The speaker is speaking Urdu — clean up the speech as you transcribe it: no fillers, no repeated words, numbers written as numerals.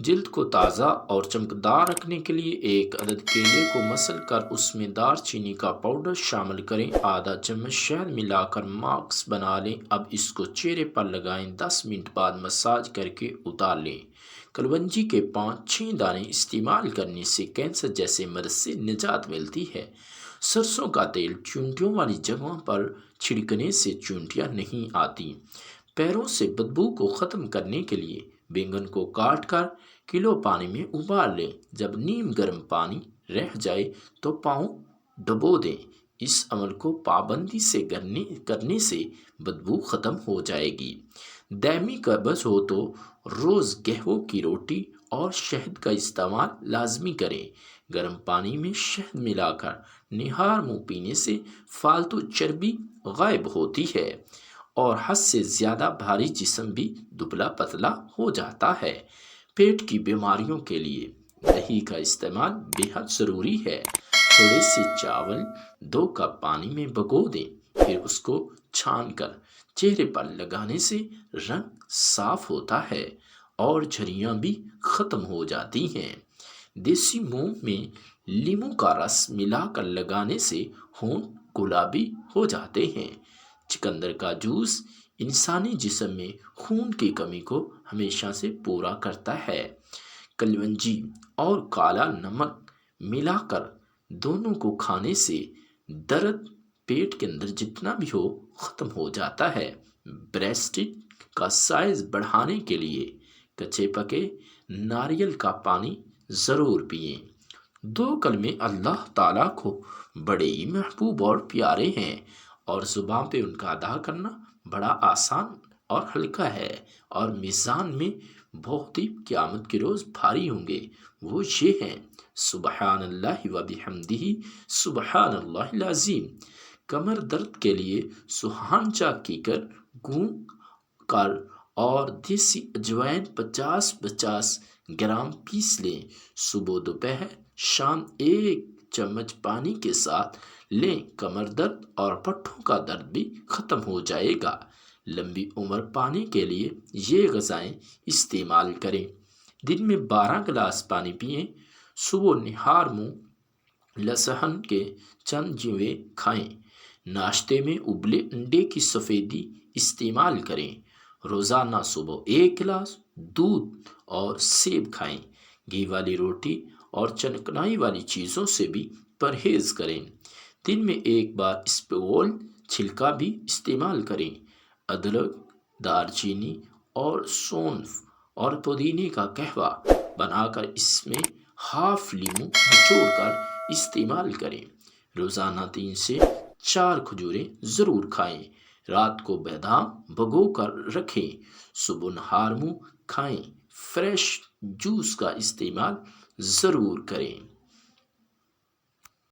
جلد کو تازہ اور چمکدار رکھنے کے لیے ایک عدد کیلے کو مسل کر اس میں دار چینی کا پاؤڈر شامل کریں، آدھا چمچ شہد ملا کر ماسک بنا لیں۔ اب اس کو چہرے پر لگائیں، 10 منٹ بعد مساج کر کے اتار لیں۔ کلونجی کے 5-6 دانے استعمال کرنے سے کینسر جیسے مرض سے نجات ملتی ہے۔ سرسوں کا تیل چونٹیوں والی جگہوں پر چھڑکنے سے چونٹیاں نہیں آتی۔ پیروں سے بدبو کو ختم کرنے کے لیے بینگن کو کاٹ کر کلو پانی میں ابال لیں، جب نیم گرم پانی رہ جائے تو پاؤں ڈبو دیں۔ اس عمل کو پابندی سے کرنے سے بدبو ختم ہو جائے گی۔ دائمی قبض ہو تو روز گہووں کی روٹی اور شہد کا استعمال لازمی کریں۔ گرم پانی میں شہد ملا کر نہار منہ پینے سے فالتو چربی غائب ہوتی ہے اور حد سے زیادہ بھاری جسم بھی دبلا پتلا ہو جاتا ہے۔ پیٹ کی بیماریوں کے لیے دہی کا استعمال بے حد ضروری ہے۔ تھوڑے سے چاول 2 کپ پانی میں بھگو دیں، پھر اس کو چھان کر چہرے پر لگانے سے رنگ صاف ہوتا ہے اور جھریاں بھی ختم ہو جاتی ہیں۔ دیسی منہ میں لیموں کا رس ملا کر لگانے سے ہونٹ گلابی ہو جاتے ہیں۔ چقندر کا جوس انسانی جسم میں خون کی کمی کو ہمیشہ سے پورا کرتا ہے۔ کلونجی اور کالا نمک ملا کر دونوں کو کھانے سے درد پیٹ کے اندر جتنا بھی ہو ختم ہو جاتا ہے۔ بریسٹ کا سائز بڑھانے کے لیے کچے پکے ناریل کا پانی ضرور پئیں۔ 2 کلمے اللہ تعالیٰ کو بڑے ہی محبوب اور پیارے ہیں اور زبان پہ ان کا ادا کرنا بڑا آسان اور ہلکا ہے اور میزان میں بہت ہی قیامت کے روز بھاری ہوں گے۔ وہ یہ ہیں: سبحان اللہ و بحمدہ، سبحان اللہ العظیم۔ کمر درد کے لیے سوہانچا کیکر گون کر اور دیسی اجوائن 50-50 گرام پیس لیں۔ صبح دوپہر شام 1 چمچ پانی کے ساتھ لیں، کمر درد اور پٹھوں کا درد بھی ختم ہو جائے گا۔ لمبی عمر پانے کے لیے یہ غذائیں استعمال کریں: دن میں 12 گلاس پانی پئیں، صبح نہار منہ لہسن کے چند جویں کھائیں، ناشتے میں ابلے انڈے کی سفیدی استعمال کریں، روزانہ صبح 1 گلاس دودھ اور سیب کھائیں، گھی والی روٹی اور چکنائی والی چیزوں سے بھی پرہیز کریں، دن میں 1 بار اسپغول چھلکا بھی استعمال کریں، ادرک، دار چینی اور سونف اور پودینے کا قہوہ بنا کر اس میں ہاف لیموں نچوڑ کر استعمال کریں، روزانہ 3 سے 4 کھجوریں ضرور کھائیں، رات کو بادام بھگو کر رکھیں، صبح نہار منہ کھائیں، فریش جوس کا استعمال ضرور کریں۔